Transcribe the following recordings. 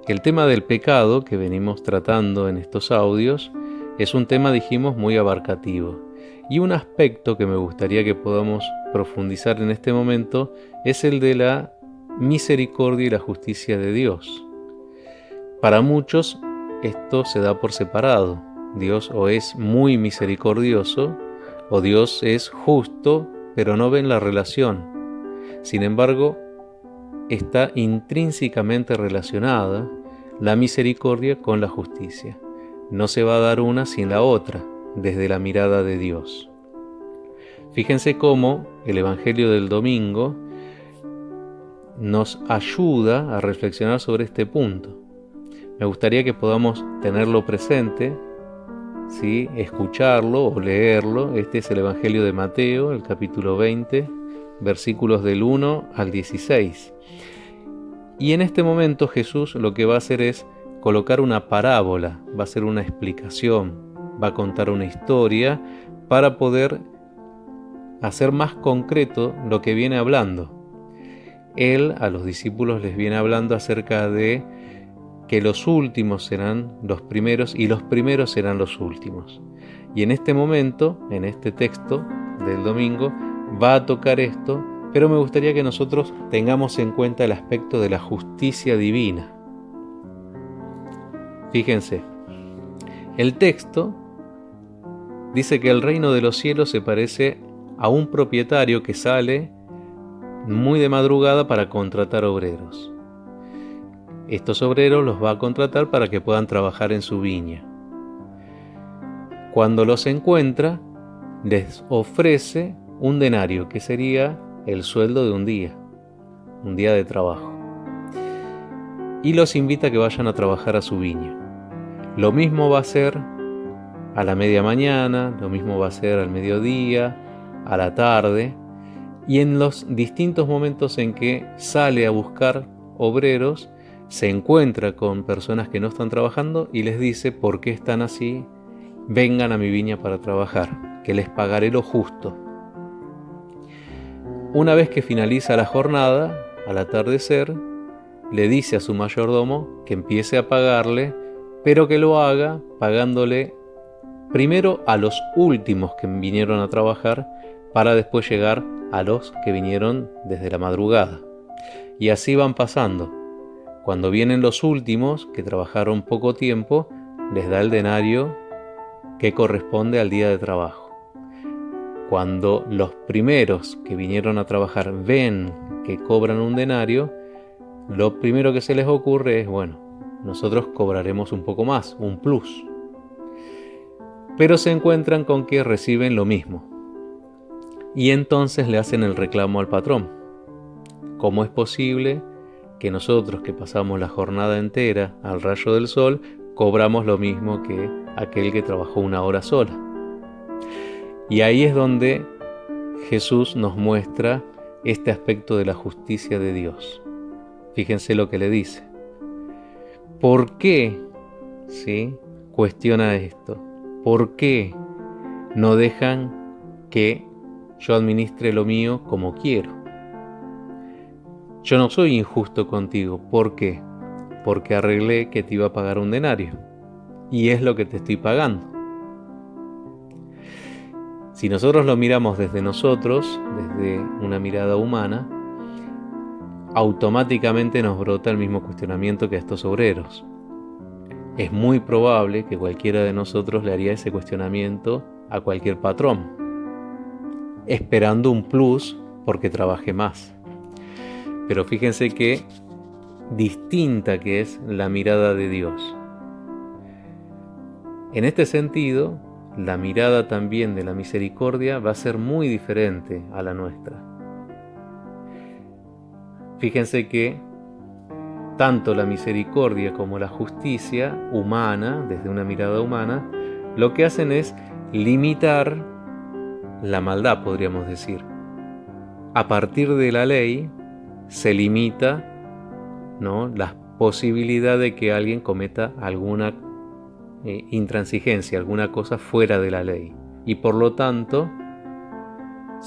El tema del pecado que venimos tratando en estos audios es un tema, dijimos, muy abarcativo. Y un aspecto que me gustaría que podamos profundizar en este momento es el de la misericordia y la justicia de Dios. Para muchos esto se da por separado. Dios o es muy misericordioso o Dios es justo, pero no ven la relación. Sin embargo, está intrínsecamente relacionada la misericordia con la justicia. No se va a dar una sin la otra, desde la mirada de Dios. Fíjense cómo el Evangelio del domingo nos ayuda a reflexionar sobre este punto. Me gustaría que podamos tenerlo presente, ¿sí? Escucharlo o leerlo. Este es el Evangelio de Mateo, el capítulo 20, versículos del 1 al 16. Y en este momento Jesús lo que va a hacer es colocar una parábola, va a hacer una explicación, va a contar una historia para poder hacer más concreto lo que viene hablando. Él a los discípulos les viene hablando acerca de que los últimos serán los primeros y los primeros serán los últimos. Y en este momento, en este texto del domingo, va a tocar esto, pero me gustaría que nosotros tengamos en cuenta el aspecto de la justicia divina. Fíjense, el texto dice que el reino de los cielos se parece a un propietario que sale muy de madrugada para contratar obreros. Estos obreros los va a contratar para que puedan trabajar en su viña. Cuando los encuentra, les ofrece un denario, que sería el sueldo de un día de trabajo. Y los invita a que vayan a trabajar a su viña. Lo mismo va a ser a la media mañana, lo mismo va a ser al mediodía, a la tarde, y en los distintos momentos en que sale a buscar obreros, se encuentra con personas que no están trabajando y les dice: ¿por qué están así? Vengan a mi viña para trabajar, que les pagaré lo justo. Una vez que finaliza la jornada, al atardecer, le dice a su mayordomo que empiece a pagarle, pero que lo haga pagándole primero a los últimos que vinieron a trabajar, para después llegar a los que vinieron desde la madrugada. Y así van pasando. Cuando vienen los últimos, que trabajaron poco tiempo, les da el denario que corresponde al día de trabajo. Cuando los primeros que vinieron a trabajar ven que cobran un denario, lo primero que se les ocurre es: bueno, nosotros cobraremos un poco más, un plus. Pero se encuentran con que reciben lo mismo. Y entonces le hacen el reclamo al patrón. ¿Cómo es posible que nosotros, que pasamos la jornada entera al rayo del sol, cobramos lo mismo que aquel que trabajó una hora sola? Y ahí es donde Jesús nos muestra este aspecto de la justicia de Dios. Fíjense lo que le dice. ¿Por qué? ¿Sí? Cuestiona esto. ¿Por qué no dejan que yo administre lo mío como quiero? Yo no soy injusto contigo. ¿Por qué? Porque arreglé que te iba a pagar un denario. Y es lo que te estoy pagando. Si nosotros lo miramos desde nosotros, desde una mirada humana, automáticamente nos brota el mismo cuestionamiento que a estos obreros. Es muy probable que cualquiera de nosotros le haría ese cuestionamiento a cualquier patrón, esperando un plus porque trabaje más. Pero fíjense qué distinta que es la mirada de Dios. En este sentido, la mirada también de la misericordia va a ser muy diferente a la nuestra. Fíjense que tanto la misericordia como la justicia humana, desde una mirada humana, lo que hacen es limitar la maldad, podríamos decir. A partir de la ley se limita, ¿no?, la posibilidad de que alguien cometa alguna intransigencia, alguna cosa fuera de la ley. Y por lo tanto,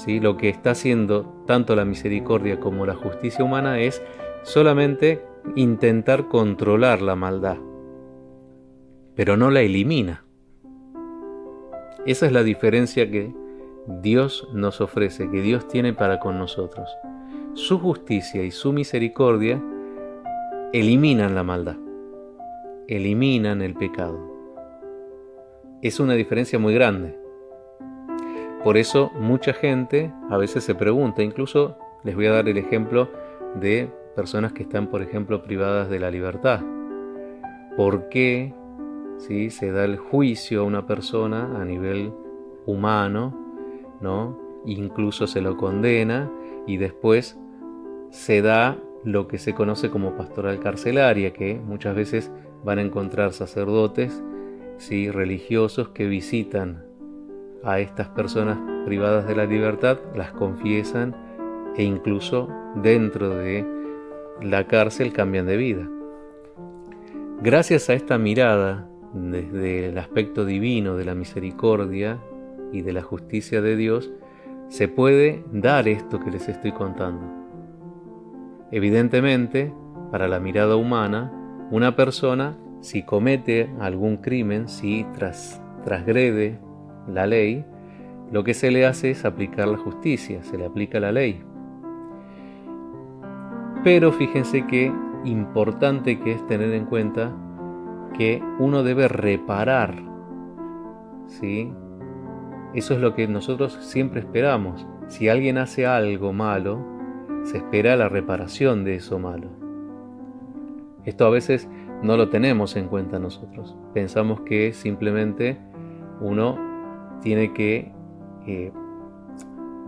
lo que está haciendo tanto la misericordia como la justicia humana es solamente intentar controlar la maldad, pero no la elimina. Esa es la diferencia que Dios nos ofrece, que Dios tiene para con nosotros. Su justicia y su misericordia eliminan la maldad, eliminan el pecado. Es una diferencia muy grande. Por eso mucha gente a veces se pregunta, incluso les voy a dar el ejemplo de personas que están, por ejemplo, privadas de la libertad. ¿Por qué, sí, se da el juicio a una persona a nivel humano, ¿no? Incluso se lo condena y después se da lo que se conoce como pastoral carcelaria, que muchas veces van a encontrar sacerdotes, ¿sí?, religiosos que visitan a estas personas privadas de la libertad, las confiesan e incluso dentro de la cárcel cambian de vida. Gracias a esta mirada desde el aspecto divino de la misericordia y de la justicia de Dios, se puede dar esto que les estoy contando. Evidentemente, para la mirada humana, una persona, si comete algún crimen, si transgrede la ley, lo que se le hace es aplicar la justicia, se le aplica la ley. Pero fíjense qué importante que es tener en cuenta que uno debe reparar, ¿sí? Eso es lo que nosotros siempre esperamos. Si alguien hace algo malo, se espera la reparación de eso malo. Esto a veces no lo tenemos en cuenta nosotros. Pensamos que simplemente uno tiene que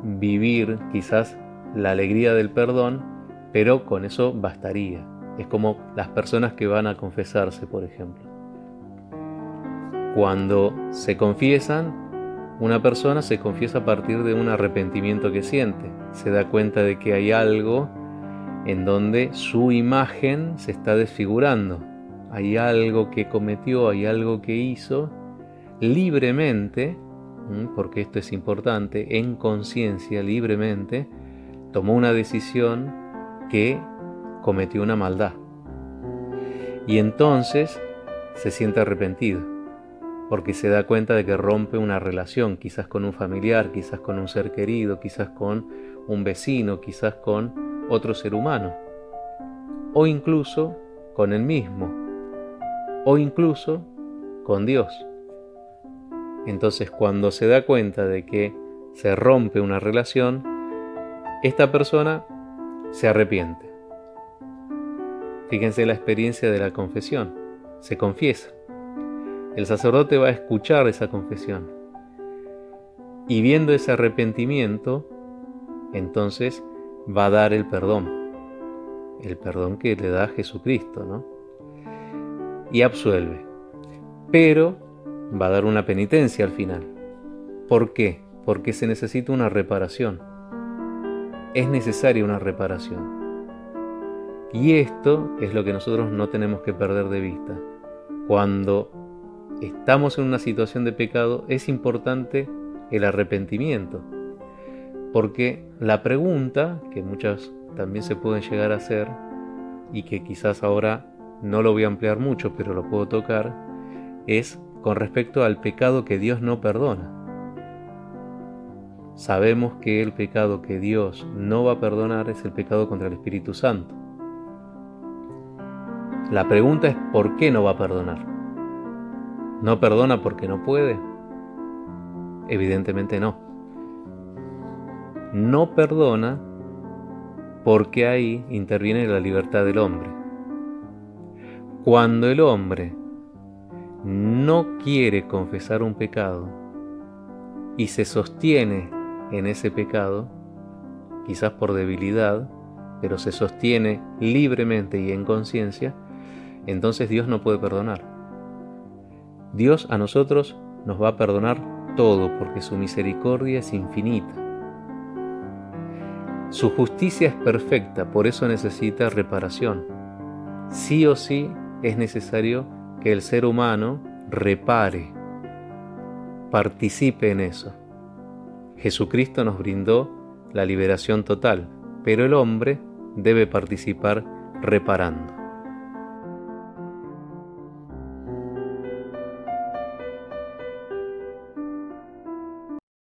vivir quizás la alegría del perdón, pero con eso bastaría. Es como las personas que van a confesarse, por ejemplo. Cuando se confiesan, una persona se confiesa a partir de un arrepentimiento que siente. Se da cuenta de que hay algo en donde su imagen se está desfigurando. Hay algo que cometió, hay algo que hizo libremente, porque esto es importante, en conciencia, libremente, tomó una decisión que cometió una maldad. Y entonces se siente arrepentido, porque se da cuenta de que rompe una relación, quizás con un familiar, quizás con un ser querido, quizás con un vecino, quizás con otro ser humano, o incluso con él mismo, o incluso con Dios. Entonces, cuando se da cuenta de que se rompe una relación, esta persona se arrepiente. Fíjense la experiencia de la confesión. Se confiesa. El sacerdote va a escuchar esa confesión. Y viendo ese arrepentimiento, entonces va a dar el perdón que le da Jesucristo, ¿no? Y absuelve. Pero va a dar una penitencia al final. ¿Por qué? Porque se necesita una reparación. Es necesaria una reparación. Y esto es lo que nosotros no tenemos que perder de vista. Cuando estamos en una situación de pecado, es importante el arrepentimiento. Porque la pregunta, que muchas también se pueden llegar a hacer, y que quizás ahora no lo voy a ampliar mucho, pero lo puedo tocar, es con respecto al pecado que Dios no perdona. Sabemos que el pecado que Dios no va a perdonar es el pecado contra el Espíritu Santo. La pregunta es ¿por qué no va a perdonar? ¿No perdona porque no puede? Evidentemente no. No perdona porque ahí interviene la libertad del hombre. Cuando el hombre no quiere confesar un pecado y se sostiene en ese pecado, quizás por debilidad, pero se sostiene libremente y en conciencia, entonces Dios no puede perdonar. Dios a nosotros nos va a perdonar todo porque su misericordia es infinita. Su justicia es perfecta, por eso necesita reparación. Sí o sí es necesario que el ser humano repare, participe en eso. Jesucristo nos brindó la liberación total, pero el hombre debe participar reparando.